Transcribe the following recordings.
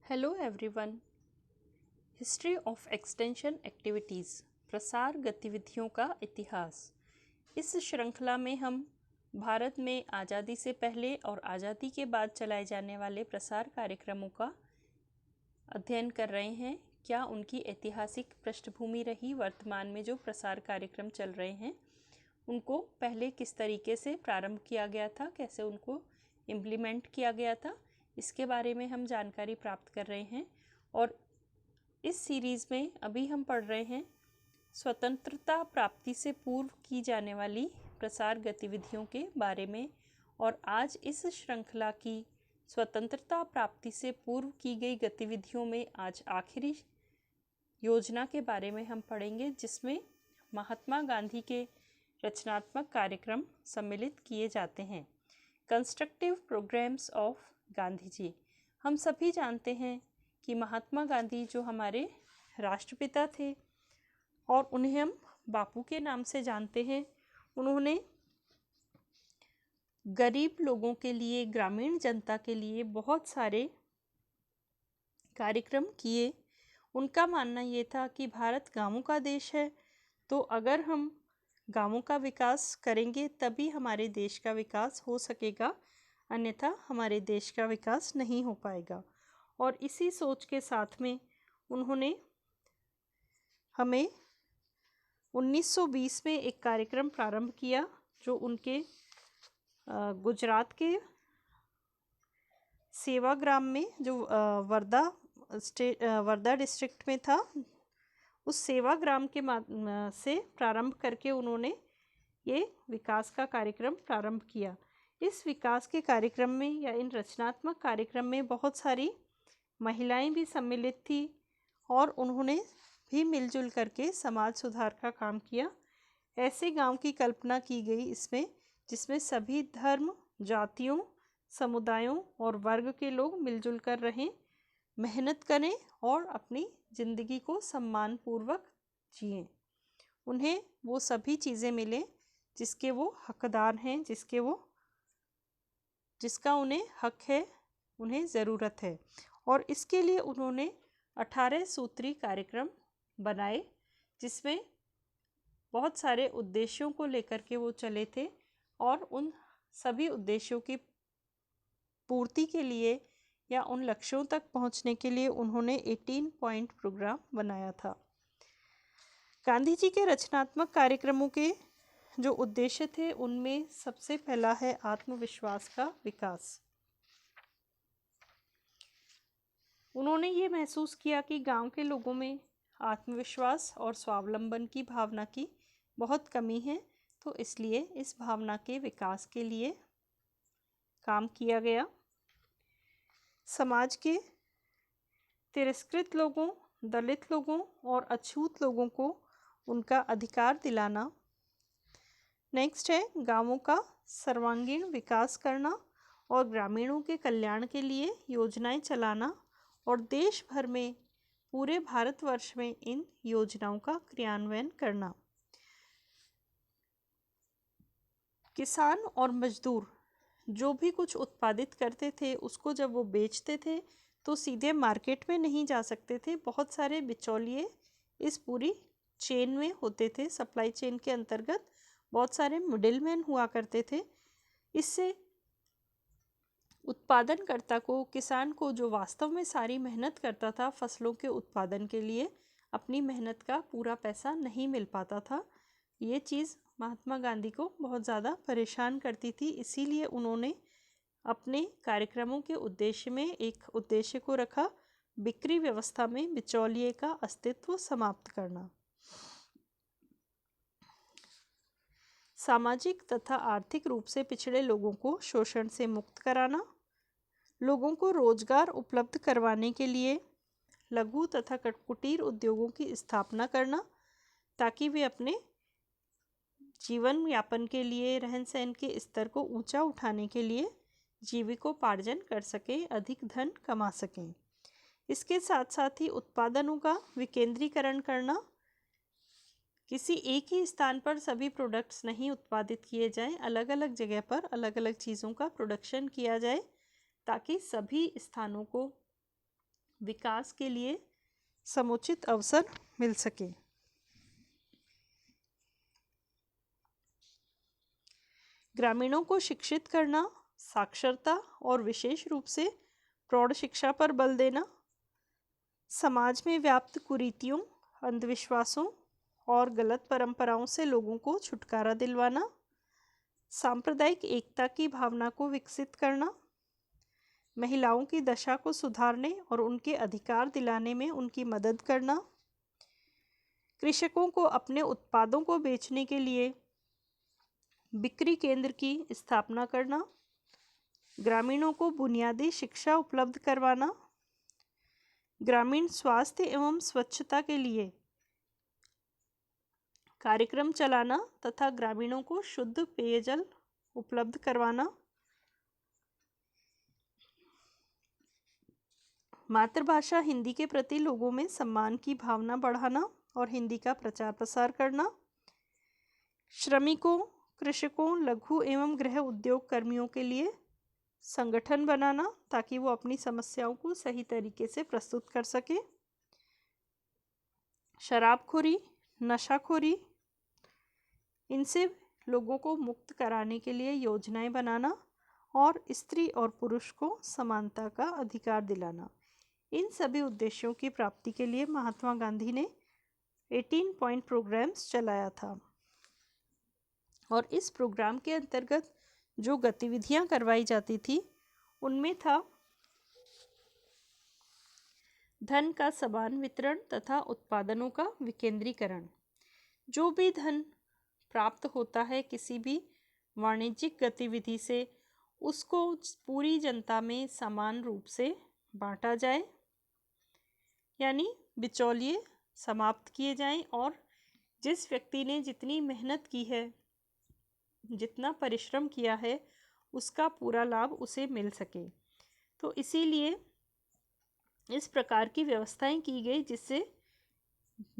Hello everyone. History of extension activities, प्रसार गतिविधियों का इतिहास। इस श्रृंखला में हम भारत में आज़ादी से पहले और आज़ादी के बाद चलाए जाने वाले प्रसार कार्यक्रमों का अध्ययन कर रहे हैं। क्या उनकी ऐतिहासिक पृष्ठभूमि रही, वर्तमान में जो प्रसार कार्यक्रम चल रहे हैं उनको पहले किस तरीके से प्रारंभ किया गया था, कैसे उनको इम्प्लीमेंट किया गया था, इसके बारे में हम जानकारी प्राप्त कर रहे हैं। और इस सीरीज़ में अभी हम पढ़ रहे हैं स्वतंत्रता प्राप्ति से पूर्व की जाने वाली प्रसार गतिविधियों के बारे में। और आज इस श्रृंखला की स्वतंत्रता प्राप्ति से पूर्व की गई गतिविधियों में आज आखिरी योजना के बारे में हम पढ़ेंगे, जिसमें महात्मा गांधी के रचनात्मक कार्यक्रम सम्मिलित किए जाते हैं। Constructive programmes of Gandhi ji. हम सभी जानते हैं कि महात्मा गांधी जो हमारे राष्ट्रपिता थे और उन्हें हम बापू के नाम से जानते हैं, उन्होंने गरीब लोगों के लिए, ग्रामीण जनता के लिए बहुत सारे कार्यक्रम किए। उनका मानना ये था कि भारत गांवों का देश है, तो अगर हम गांवों का विकास करेंगे तभी हमारे देश का विकास हो सकेगा, अन्यथा हमारे देश का विकास नहीं हो पाएगा। और इसी सोच के साथ में उन्होंने हमें 1920 में एक कार्यक्रम प्रारंभ किया, जो उनके गुजरात के सेवाग्राम में, जो वर्धा डिस्ट्रिक्ट में था, उस सेवाग्राम के से प्रारंभ करके उन्होंने ये विकास का कार्यक्रम प्रारंभ किया। इस विकास के कार्यक्रम में या इन रचनात्मक कार्यक्रम में बहुत सारी महिलाएं भी सम्मिलित थी और उन्होंने भी मिलजुल करके समाज सुधार का काम किया। ऐसे गांव की कल्पना की गई इसमें, जिसमें सभी धर्म, जातियों, समुदायों और वर्ग के लोग मिलजुल कर रहें, मेहनत करें और अपनी ज़िंदगी को सम्मानपूर्वक जिएं। उन्हें वो सभी चीज़ें मिलें जिसके वो हकदार हैं, जिसका उन्हें हक है, उन्हें ज़रूरत है। और इसके लिए उन्होंने 18 सूत्री कार्यक्रम बनाए, जिसमें बहुत सारे उद्देश्यों को लेकर के वो चले थे। और उन सभी उद्देश्यों की पूर्ति के लिए या उन लक्ष्यों तक पहुंचने के लिए उन्होंने 18 पॉइंट प्रोग्राम बनाया था। गांधी जी के रचनात्मक कार्यक्रमों के जो उद्देश्य थे, उनमें सबसे पहला है आत्मविश्वास का विकास। उन्होंने ये महसूस किया कि गांव के लोगों में आत्मविश्वास और स्वावलंबन की भावना की बहुत कमी है, तो इसलिए इस भावना के विकास के लिए काम किया गया। समाज के तिरस्कृत लोगों, दलित लोगों और अछूत लोगों को उनका अधिकार दिलाना। नेक्स्ट है गांवों का सर्वांगीण विकास करना और ग्रामीणों के कल्याण के लिए योजनाएं चलाना और देश भर में, पूरे भारतवर्ष में इन योजनाओं का क्रियान्वयन करना। किसान और मजदूर जो भी कुछ उत्पादित करते थे, उसको जब वो बेचते थे तो सीधे मार्केट में नहीं जा सकते थे। बहुत सारे बिचौलिए इस पूरी चेन में होते थे। सप्लाई चेन के अंतर्गत बहुत सारे मिडिलमैन हुआ करते थे। इससे उत्पादनकर्ता को, किसान को, जो वास्तव में सारी मेहनत करता था फसलों के उत्पादन के लिए, अपनी मेहनत का पूरा पैसा नहीं मिल पाता था। ये चीज़ महात्मा गांधी को बहुत ज़्यादा परेशान करती थी। इसीलिए उन्होंने अपने कार्यक्रमों के उद्देश्य में एक उद्देश्य को रखा, बिक्री व्यवस्था में बिचौलिए का अस्तित्व समाप्त करना। सामाजिक तथा आर्थिक रूप से पिछड़े लोगों को शोषण से मुक्त कराना। लोगों को रोजगार उपलब्ध करवाने के लिए लघु तथा कुटीर उद्योगों की स्थापना करना, ताकि वे अपने जीवन यापन के लिए, रहन सहन के स्तर को ऊंचा उठाने के लिए जीविकोपार्जन कर सकें, अधिक धन कमा सकें। इसके साथ साथ ही उत्पादनों का विकेंद्रीकरण करना। किसी एक ही स्थान पर सभी प्रोडक्ट्स नहीं उत्पादित किए जाएं, अलग अलग जगह पर अलग अलग चीज़ों का प्रोडक्शन किया जाए, ताकि सभी स्थानों को विकास के लिए समुचित अवसर मिल सके। ग्रामीणों को शिक्षित करना, साक्षरता और विशेष रूप से प्रौढ़ शिक्षा पर बल देना, समाज में व्याप्त कुरीतियों, अंधविश्वासों और गलत परंपराओं से लोगों को छुटकारा दिलवाना, सांप्रदायिक एकता की भावना को विकसित करना, महिलाओं की दशा को सुधारने और उनके अधिकार दिलाने में उनकी मदद करना, कृषकों को अपने उत्पादों को बेचने के लिए बिक्री केंद्र की स्थापना करना, ग्रामीणों को बुनियादी शिक्षा उपलब्ध करवाना, ग्रामीण स्वास्थ्य एवं स्वच्छता के लिए कार्यक्रम चलाना तथा ग्रामीणों को शुद्ध पेयजल उपलब्ध करवाना, मातृभाषा हिंदी के प्रति लोगों में सम्मान की भावना बढ़ाना और हिंदी का प्रचार प्रसार करना, श्रमिकों, कृषकों, लघु एवं गृह उद्योग कर्मियों के लिए संगठन बनाना ताकि वो अपनी समस्याओं को सही तरीके से प्रस्तुत कर सके, शराबखोरी, नशाखोरी, इनसे लोगों को मुक्त कराने के लिए योजनाएं बनाना और स्त्री और पुरुष को समानता का अधिकार दिलाना। इन सभी उद्देश्यों की प्राप्ति के लिए महात्मा गांधी ने 18 पॉइंट प्रोग्राम्स चलाया था और इस प्रोग्राम के अंतर्गत जो गतिविधियां करवाई जाती थी उनमें था धन का समान वितरण तथा उत्पादनों का विकेंद्रीकरण। जो भी धन प्राप्त होता है किसी भी वाणिज्यिक गतिविधि से उसको पूरी जनता में समान रूप से बांटा जाए, यानी बिचौलिए समाप्त किए जाएं और जिस व्यक्ति ने जितनी मेहनत की है, जितना परिश्रम किया है, उसका पूरा लाभ उसे मिल सके। तो इसीलिए इस प्रकार की व्यवस्थाएं की गई जिससे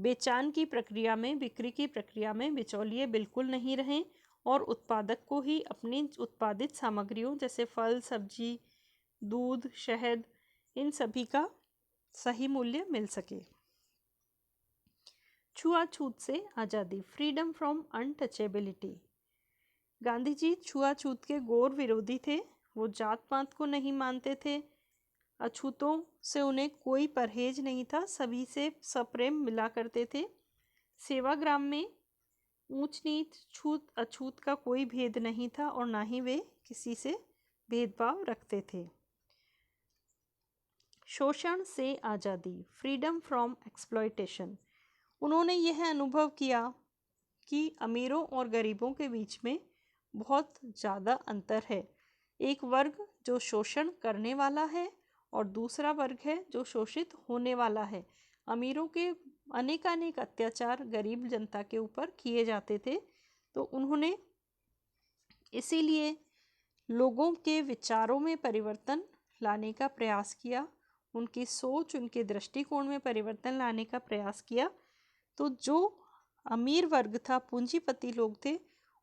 बेचान की प्रक्रिया में, बिक्री की प्रक्रिया में बिचौलिए बिल्कुल नहीं रहें और उत्पादक को ही अपनी उत्पादित सामग्रियों जैसे फल, सब्जी, दूध, शहद, इन सभी का सही मूल्य मिल सके। छुआछूत से आज़ादी, freedom from untouchability. Gandhi ji छुआछूत के घोर विरोधी थे। वो जात पात को नहीं मानते थे, अछूतों से उन्हें कोई परहेज नहीं था, सभी से सप्रेम मिला करते थे। सेवाग्राम में ऊंच नीच, छूत अछूत का कोई भेद नहीं था और ना ही वे किसी से भेदभाव रखते थे। शोषण से आज़ादी, फ्रीडम फ्रॉम एक्सप्लॉयटेशन। उन्होंने यह अनुभव किया कि अमीरों और गरीबों के बीच में बहुत ज़्यादा अंतर है। एक वर्ग जो शोषण करने वाला है और दूसरा वर्ग है जो शोषित होने वाला है। अमीरों के अनेकानेक अत्याचार गरीब जनता के ऊपर किए जाते थे। तो उन्होंने इसीलिए लोगों के विचारों में परिवर्तन लाने का प्रयास किया, उनकी सोच, उनके दृष्टिकोण में परिवर्तन लाने का प्रयास किया। तो जो अमीर वर्ग था, पूंजीपति लोग थे,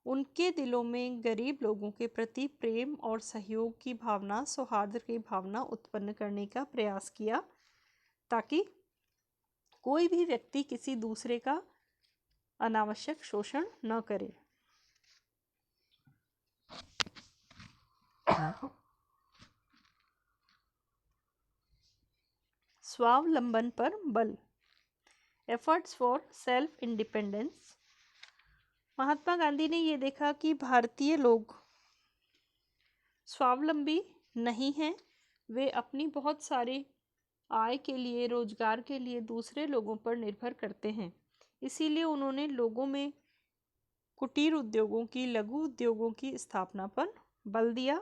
उनके दिलों में गरीब लोगों के प्रति प्रेम और सहयोग की भावना, सौहार्द की भावना उत्पन्न करने का प्रयास किया ताकि कोई भी व्यक्ति किसी दूसरे का अनावश्यक शोषण न करे। स्वावलंबन पर बल, efforts for self independence. Mahatma Gandhi ने ये देखा कि भारतीय लोग स्वावलंबी नहीं हैं, वे अपनी बहुत सारी आय के लिए, रोजगार के लिए दूसरे लोगों पर निर्भर करते हैं। इसीलिए उन्होंने लोगों में कुटीर उद्योगों की, लघु उद्योगों की स्थापना पर बल दिया,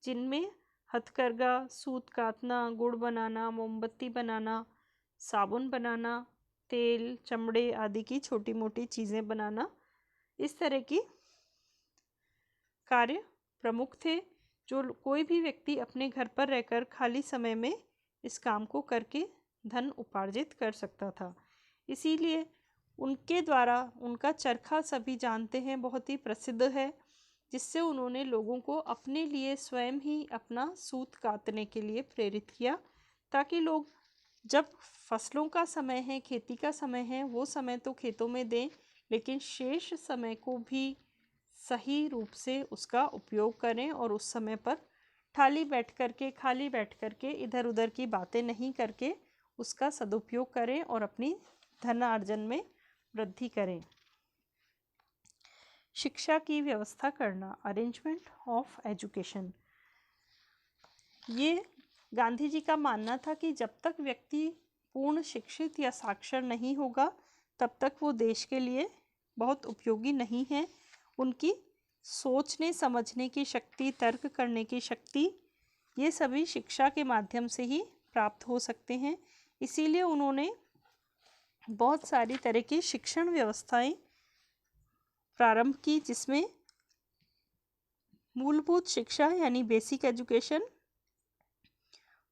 जिनमें हथकरघा, सूत कातना, गुड़ बनाना, मोमबत्ती बनाना, साबुन बनाना, तेल, चमड़े आदि की छोटी मोटी चीज़ें बनाना, इस तरह की कार्य प्रमुख थे जो कोई भी व्यक्ति अपने घर पर रहकर खाली समय में इस काम को करके धन उपार्जित कर सकता था। इसीलिए उनके द्वारा, उनका चरखा सभी जानते हैं, बहुत ही प्रसिद्ध है, जिससे उन्होंने लोगों को अपने लिए स्वयं ही अपना सूत कातने के लिए प्रेरित किया ताकि लोग जब फसलों का समय है, खेती का समय है, वो समय तो खेतों में दें, लेकिन शेष समय को भी सही रूप से उसका उपयोग करें और उस समय पर खाली बैठ करके इधर उधर की बातें नहीं करके उसका सदुपयोग करें और अपनी धनार्जन में वृद्धि करें। शिक्षा की व्यवस्था करना, अरेंजमेंट ऑफ एजुकेशन। ये गांधी जी का मानना था कि जब तक व्यक्ति पूर्ण शिक्षित या साक्षर नहीं होगा तब तक वो देश के लिए बहुत उपयोगी नहीं है। उनकी सोचने समझने की शक्ति, तर्क करने की शक्ति, ये सभी शिक्षा के माध्यम से ही प्राप्त हो सकते हैं। इसीलिए उन्होंने बहुत सारी तरह की शिक्षण व्यवस्थाएं प्रारंभ की, जिसमें मूलभूत शिक्षा यानी बेसिक एजुकेशन,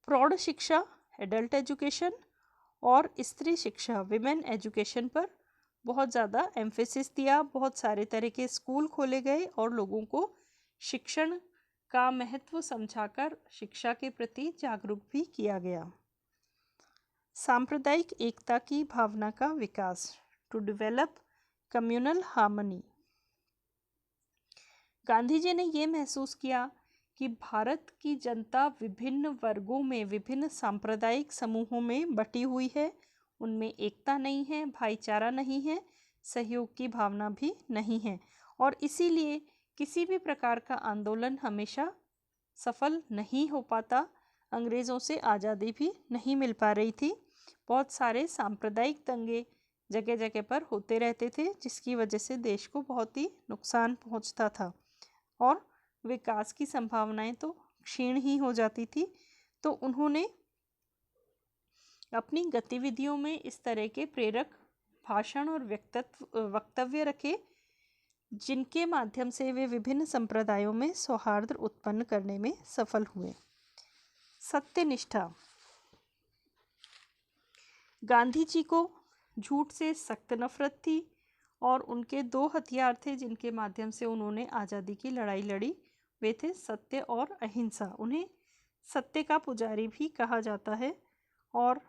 प्रौढ़ शिक्षा एडल्ट एजुकेशन और स्त्री शिक्षा विमेन एजुकेशन पर बहुत ज़्यादा एम्फेसिस दिया। बहुत सारे तरह के स्कूल खोले गए और लोगों को शिक्षण का महत्व समझाकर शिक्षा के प्रति जागरूक भी किया गया। सांप्रदायिक एकता की भावना का विकास, to develop communal harmony. Gandhi ji ने ये महसूस किया कि भारत की जनता विभिन्न वर्गों में, विभिन्न सांप्रदायिक समूहों में बटी हुई है। उनमें एकता नहीं है, भाईचारा नहीं है, सहयोग की भावना भी नहीं है और इसीलिए किसी भी प्रकार का आंदोलन हमेशा सफल नहीं हो पाता। अंग्रेज़ों से आज़ादी भी नहीं मिल पा रही थी। बहुत सारे सांप्रदायिक दंगे जगह जगह पर होते रहते थे, जिसकी वजह से देश को बहुत ही नुकसान पहुंचता था और विकास की संभावनाएं तो क्षीण ही हो जाती थी। तो उन्होंने अपनी गतिविधियों में इस तरह के प्रेरक भाषण और वक्तव्य रखे, जिनके माध्यम से वे विभिन्न संप्रदायों में सौहार्द उत्पन्न करने में सफल हुए। सत्यनिष्ठा। गांधी जी को झूठ से सख्त नफरत थी और उनके दो हथियार थे जिनके माध्यम से उन्होंने आज़ादी की लड़ाई लड़ी। वे थे सत्य और अहिंसा। उन्हें सत्य का पुजारी भी कहा जाता है और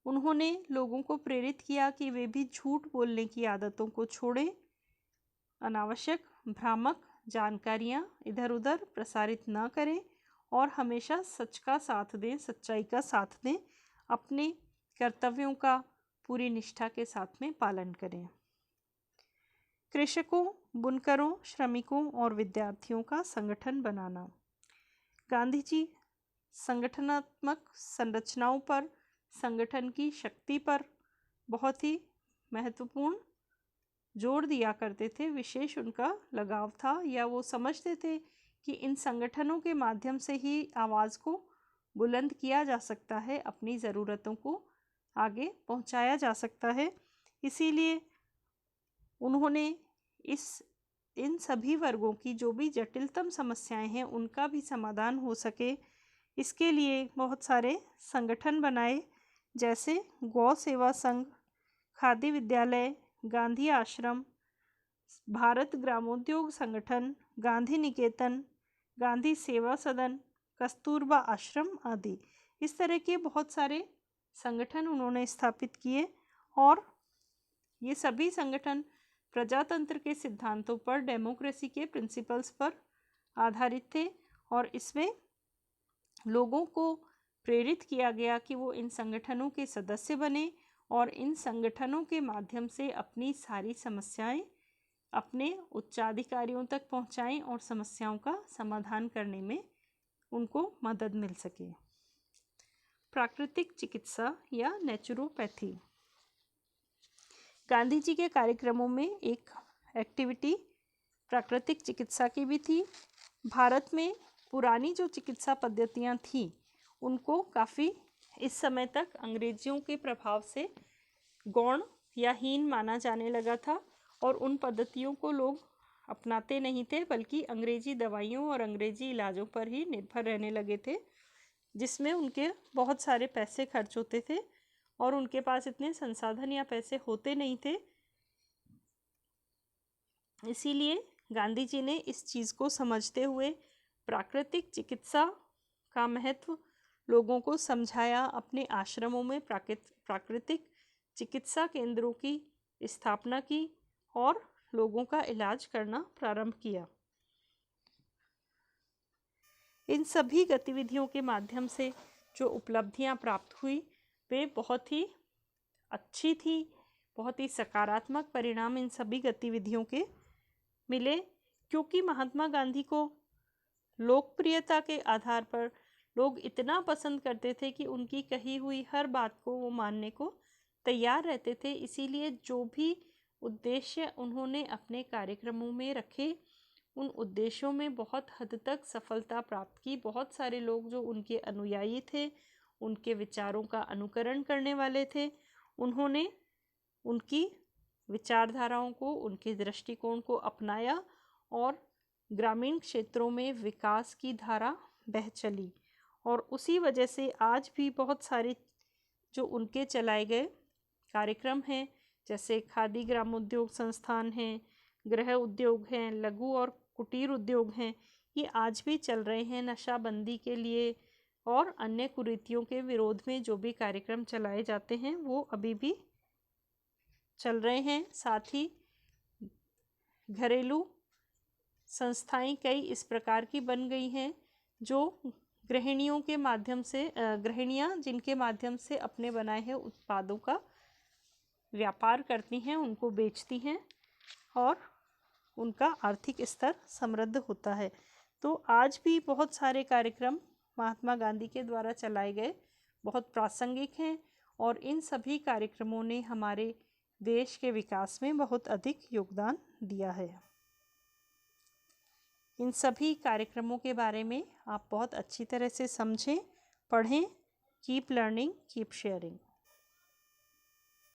उन्होंने लोगों को प्रेरित किया कि वे भी झूठ बोलने की आदतों को छोड़ें, अनावश्यक भ्रामक जानकारियां इधर उधर प्रसारित न करें और हमेशा सच का साथ दें, सच्चाई का साथ दें, अपने कर्तव्यों का पूरी निष्ठा के साथ में पालन करें। कृषकों, बुनकरों, श्रमिकों और विद्यार्थियों का संगठन बनाना। गांधी जी संगठनात्मक संरचनाओं पर, संगठन की शक्ति पर बहुत ही महत्वपूर्ण जोर दिया करते थे। विशेष उनका लगाव था या वो समझते थे कि इन संगठनों के माध्यम से ही आवाज़ को बुलंद किया जा सकता है, अपनी ज़रूरतों को आगे पहुंचाया जा सकता है। इसीलिए उन्होंने इन सभी वर्गों की जो भी जटिलतम समस्याएं हैं उनका भी समाधान हो सके, इसके लिए बहुत सारे संगठन बनाए, जैसे गौ सेवा संघ, खादी विद्यालय, गांधी आश्रम, भारत ग्रामोद्योग संगठन, गांधी निकेतन, गांधी सेवा सदन, कस्तूरबा आश्रम आदि। इस तरह के बहुत सारे संगठन उन्होंने स्थापित किए और ये सभी संगठन प्रजातंत्र के सिद्धांतों पर, डेमोक्रेसी के प्रिंसिपल्स पर आधारित थे और इसमें लोगों को प्रेरित किया गया कि वो इन संगठनों के सदस्य बने और इन संगठनों के माध्यम से अपनी सारी समस्याएं अपने उच्चाधिकारियों तक पहुंचाएं और समस्याओं का समाधान करने में उनको मदद मिल सके। प्राकृतिक चिकित्सा या नेचुरोपैथी। गांधी जी के कार्यक्रमों में एक एक्टिविटी प्राकृतिक चिकित्सा की भी थी। भारत में पुरानी जो चिकित्सा पद्धतियां थीं उनको काफ़ी इस समय तक अंग्रेजियों के प्रभाव से गौण या हीन माना जाने लगा था और उन पद्धतियों को लोग अपनाते नहीं थे, बल्कि अंग्रेजी दवाइयों और अंग्रेजी इलाजों पर ही निर्भर रहने लगे थे, जिसमें उनके बहुत सारे पैसे खर्च होते थे और उनके पास इतने संसाधन या पैसे होते नहीं थे। इसीलिए गांधी जी ने इस चीज़ को समझते हुए प्राकृतिक चिकित्सा का महत्व लोगों को समझाया, अपने आश्रमों में प्राकृतिक चिकित्सा केंद्रों की स्थापना की और लोगों का इलाज करना प्रारंभ किया। इन सभी गतिविधियों के माध्यम से जो उपलब्धियां प्राप्त हुई वे बहुत ही अच्छी थी, बहुत ही सकारात्मक परिणाम इन सभी गतिविधियों के मिले, क्योंकि महात्मा गांधी को लोकप्रियता के आधार पर लोग इतना पसंद करते थे कि उनकी कही हुई हर बात को वो मानने को तैयार रहते थे। इसीलिए जो भी उद्देश्य उन्होंने अपने कार्यक्रमों में रखे, उन उद्देश्यों में बहुत हद तक सफलता प्राप्त की। बहुत सारे लोग जो उनके अनुयायी थे, उनके विचारों का अनुकरण करने वाले थे, उन्होंने उनकी विचारधाराओं को, उनके दृष्टिकोण को अपनाया और ग्रामीण क्षेत्रों में विकास की धारा बह चली। और उसी वजह से आज भी बहुत सारे जो उनके चलाए गए कार्यक्रम हैं, जैसे खादी ग्रामोद्योग संस्थान हैं, गृह उद्योग हैं, लघु और कुटीर उद्योग हैं, ये आज भी चल रहे हैं। नशाबंदी के लिए और अन्य कुरीतियों के विरोध में जो भी कार्यक्रम चलाए जाते हैं वो अभी भी चल रहे हैं। साथ ही घरेलू संस्थाएं कई इस प्रकार की बन गई हैं जो गृहिणियों के माध्यम से गृहिणियां जिनके माध्यम से अपने बनाए हुए उत्पादों का व्यापार करती हैं, उनको बेचती हैं और उनका आर्थिक स्तर समृद्ध होता है। तो आज भी बहुत सारे कार्यक्रम महात्मा गांधी के द्वारा चलाए गए बहुत प्रासंगिक हैं और इन सभी कार्यक्रमों ने हमारे देश के विकास में बहुत अधिक योगदान दिया है। इन सभी कार्यक्रमों के बारे में आप बहुत अच्छी तरह से समझें, पढ़ें। Keep learning, keep sharing.